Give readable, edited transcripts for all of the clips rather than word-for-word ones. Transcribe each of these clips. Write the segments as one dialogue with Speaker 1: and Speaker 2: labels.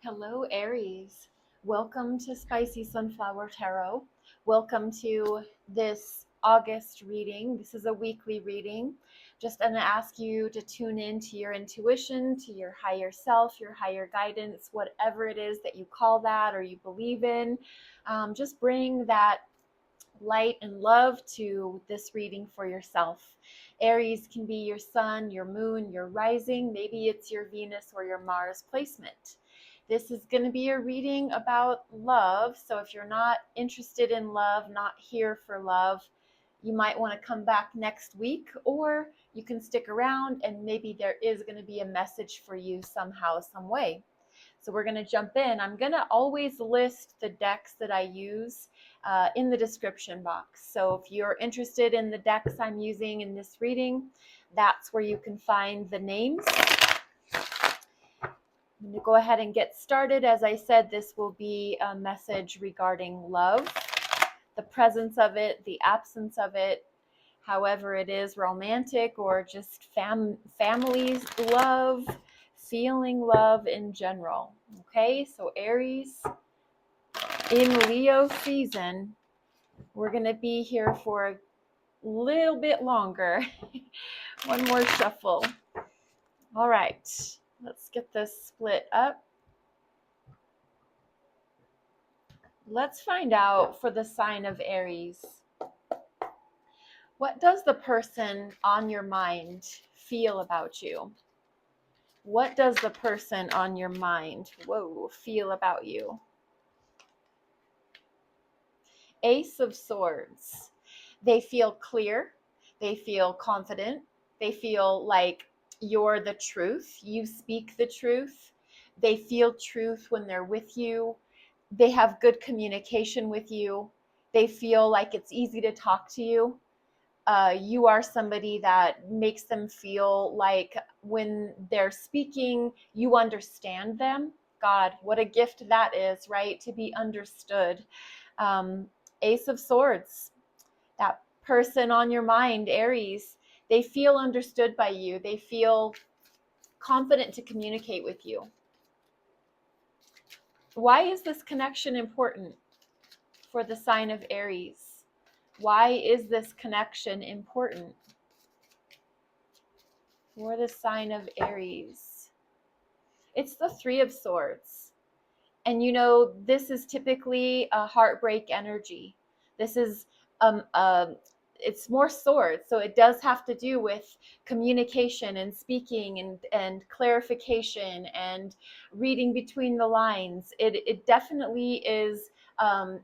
Speaker 1: Hello, Aries. Welcome to Spicy Sunflower Tarot. Welcome to this August reading. This is a weekly reading. Just going to ask you to tune in to your intuition, to your higher self, your higher guidance, whatever it is that you call that or you believe in. Just bring that light and love to this reading for yourself. Aries can be your sun, your moon, your rising. Maybe it's your Venus or your Mars placement. This is going to be a reading about love. So if you're not interested in love, not here for love, you might want to come back next week, or you can stick around and maybe there is going to be a message for you somehow, some way. So we're going to jump in. I'm going to always list the decks that I use in the description box. So if you're interested in the decks I'm using in this reading, that's where you can find the names. I'm going to go ahead and get started. As I said, this will be a message regarding love, the presence of it, the absence of it, however it is, romantic or just families, love, feeling love in general. Okay, so Aries in Leo season, we're going to be here for a little bit longer. One more shuffle. All right, let's get this split up. Let's find out for the sign of Aries. What does the person on your mind feel about you? What does the person on your mind, feel about you? Ace of Swords. They feel clear. They feel confident. They feel like you're the truth. You speak the truth. They feel truth when they're with you. They have good communication with you. They feel like it's easy to talk to you. You are somebody that makes them feel like when they're speaking, you understand them. God, what a gift that is, right? To be understood. Ace of Swords, that person on your mind, Aries, they feel understood by you. They feel confident to communicate with you. Why is this connection important for the sign of Aries? Why is this connection important for the sign of Aries? It's the Three of Swords. And you know, this is typically a heartbreak energy. This is it's more swords, so it does have to do with communication and speaking and clarification and reading between the lines. It definitely is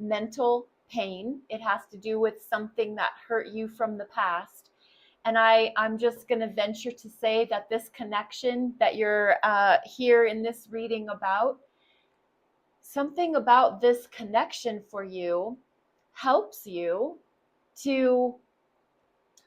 Speaker 1: mental pain. It has to do with something that hurt you from the past. And I'm just going to venture to say that this connection that you're here in this reading about, something about this connection for you helps you to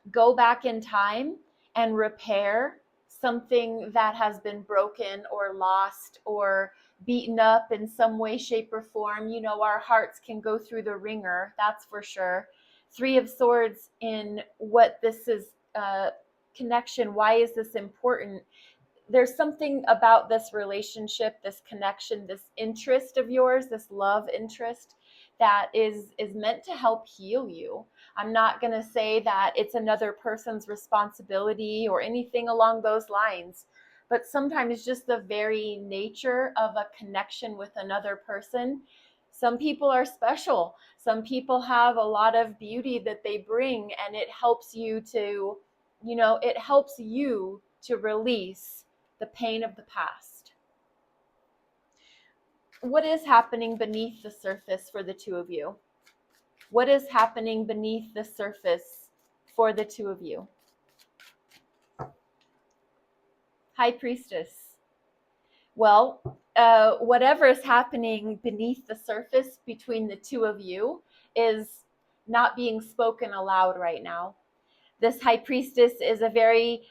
Speaker 1: go back in time and repair something that has been broken or lost or beaten up in some way, shape, or form. You know, our hearts can go through the ringer, that's for sure. Three of Swords in what this is, connection. Why is this important? There's something about this relationship, this connection, this interest of yours, this love interest that is meant to help heal you. I'm not going to say that it's another person's responsibility or anything along those lines, but sometimes just the very nature of a connection with another person. Some people are special. Some people have a lot of beauty that they bring, and it helps you to, it helps you to release the pain of the past. What is happening beneath the surface for the two of you? What is happening beneath the surface for the two of you? High Priestess. Well, whatever is happening beneath the surface between the two of you is not being spoken aloud right now. This High Priestess is a very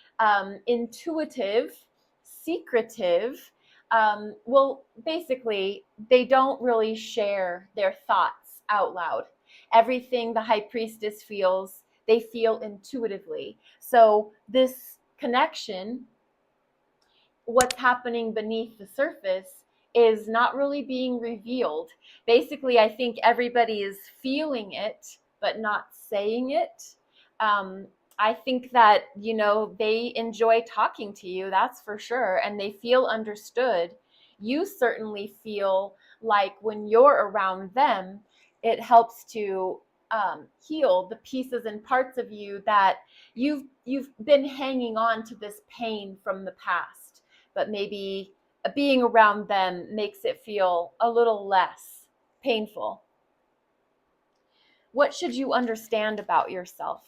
Speaker 1: intuitive, secretive, basically, they don't really share their thoughts out loud. Everything the High Priestess feels, they feel intuitively. So this connection, what's happening beneath the surface is not really being revealed. Basically, I think everybody is feeling it, but not saying it. Um, I think that, they enjoy talking to you, that's for sure, and they feel understood. You certainly feel like when you're around them, it helps to heal the pieces and parts of you that you've been hanging on to this pain from the past, but maybe being around them makes it feel a little less painful. What should you understand about yourself?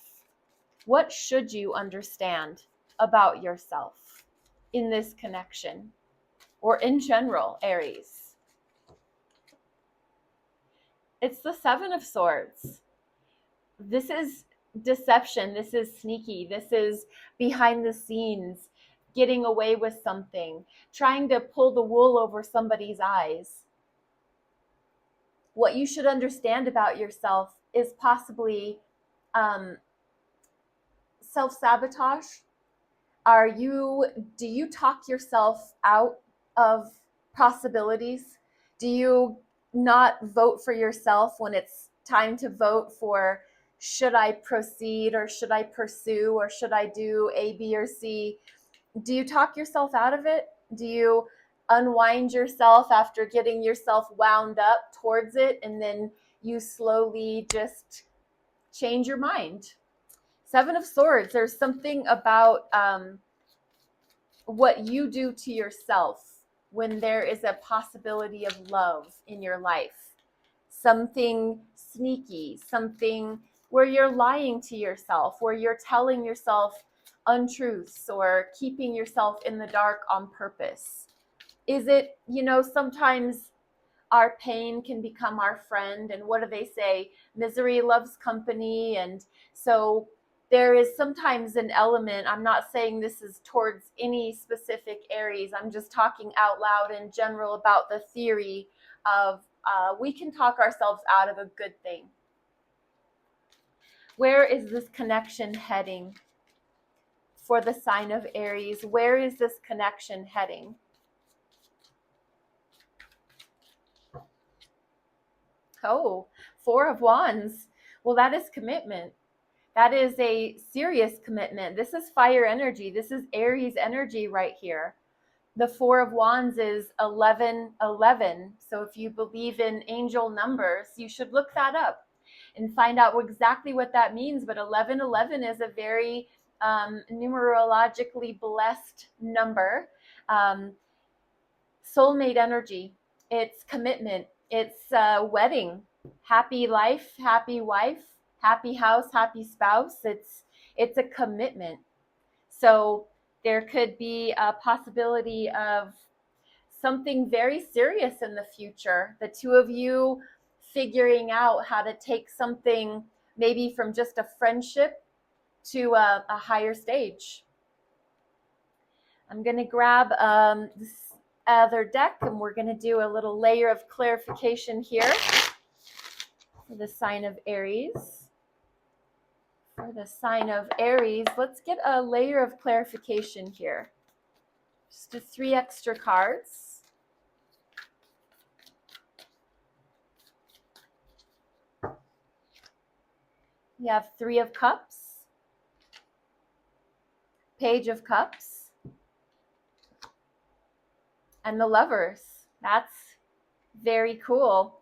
Speaker 1: What should you understand about yourself in this connection or in general, Aries? It's the Seven of Swords. This is deception. This is sneaky. This is behind the scenes, getting away with something, trying to pull the wool over somebody's eyes. What you should understand about yourself is possibly self-sabotage. Do you talk yourself out of possibilities? Do you not vote for yourself when it's time to vote for, should I proceed or should I pursue or should I do A, B, or C? Do you talk yourself out of it? Do you unwind yourself after getting yourself wound up towards it, and then you slowly just change your mind? Seven of Swords, there's something about what you do to yourself when there is a possibility of love in your life. Something sneaky, something where you're lying to yourself, where you're telling yourself untruths or keeping yourself in the dark on purpose. Is it, sometimes our pain can become our friend, and what do they say? Misery loves company. And so there is sometimes an element, I'm not saying this is towards any specific Aries, I'm just talking out loud in general about the theory of we can talk ourselves out of a good thing. Where is this connection heading for the sign of Aries? Where is this connection heading? Oh, Four of Wands. Well, that is commitment. That is a serious commitment. This is fire energy. This is Aries energy right here. The Four of Wands is 1111. So if you believe in angel numbers, you should look that up and find out exactly what that means. But 1111 is a very numerologically blessed number. Soulmate energy. It's commitment. It's wedding. Happy life, happy wife, happy house, happy spouse. It's a commitment. So there could be a possibility of something very serious in the future. The two of you figuring out how to take something maybe from just a friendship to a higher stage. I'm going to grab this other deck, and we're going to do a little layer of clarification here for the sign of Aries. For the sign of Aries, let's get a layer of clarification here. Just 3 extra cards. You have 3 of Cups, Page of Cups, and the Lovers. That's very cool.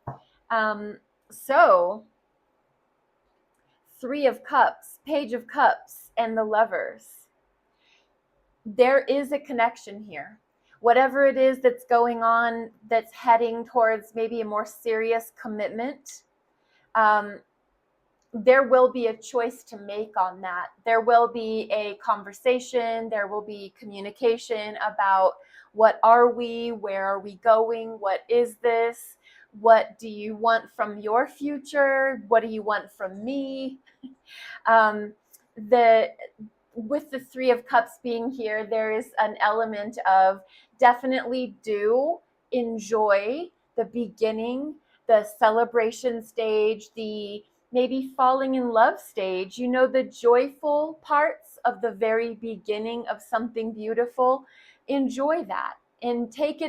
Speaker 1: So 3 of Cups, Page of Cups, and the Lovers. There is a connection here. Whatever it is that's going on, that's heading towards maybe a more serious commitment, there will be a choice to make on that. There will be a conversation, there will be communication about what are we, where are we going, what is this, what do you want from your future, what do you want from me? With the 3 of Cups being here, there is an element of definitely do enjoy the beginning, the celebration stage, the maybe falling in love stage, the joyful parts of the very beginning of something beautiful. Enjoy that. and take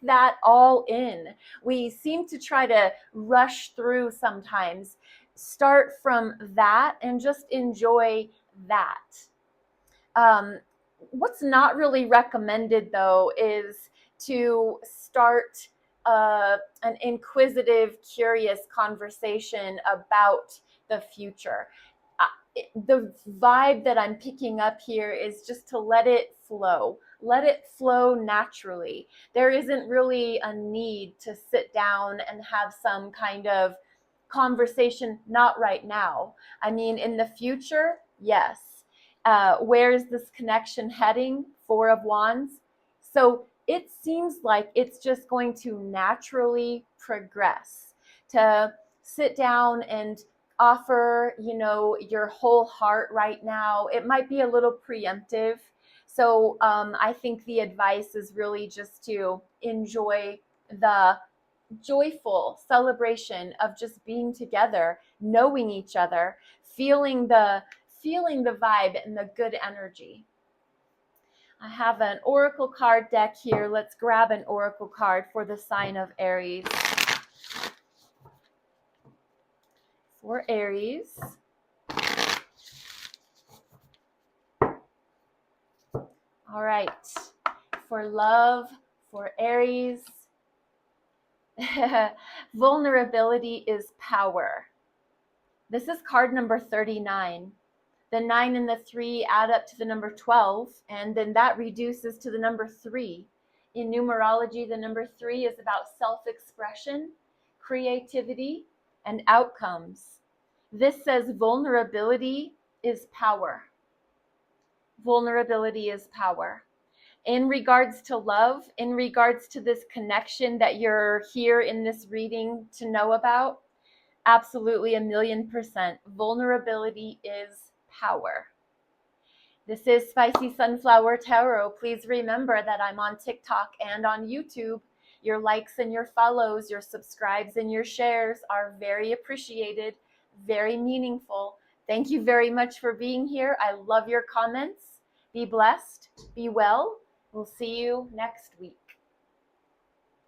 Speaker 1: that all in. We seem to try to rush through sometimes. Start from that and just enjoy that. What's not really recommended though is to start an inquisitive, curious conversation about the future. The vibe that I'm picking up here is just to let it flow. Let it flow naturally. There isn't really a need to sit down and have some kind of conversation, not right now. I mean, in the future, yes. Where is this connection heading? Four of Wands. So it seems like it's just going to naturally progress. To sit down and offer, your whole heart right now, it might be a little preemptive. So I think the advice is really just to enjoy the joyful celebration of just being together, knowing each other, feeling the vibe and the good energy. I have an oracle card deck here. Let's grab an oracle card for the sign of Aries. For Aries. All right. For love, for Aries, vulnerability is power. This is card number 39. The 9 and the 3 add up to the number 12, and then that reduces to the number 3. In numerology, the number 3 is about self-expression, creativity, and outcomes. This says vulnerability is power. Vulnerability is power. In regards to love, in regards to this connection that you're here in this reading to know about, absolutely 1,000,000%. Vulnerability is power. This is Spicy Sunflower Tarot. Please remember that I'm on TikTok and on YouTube. Your likes and your follows, your subscribes and your shares are very appreciated, very meaningful. Thank you very much for being here. I love your comments. Be blessed. Be well. We'll see you next week.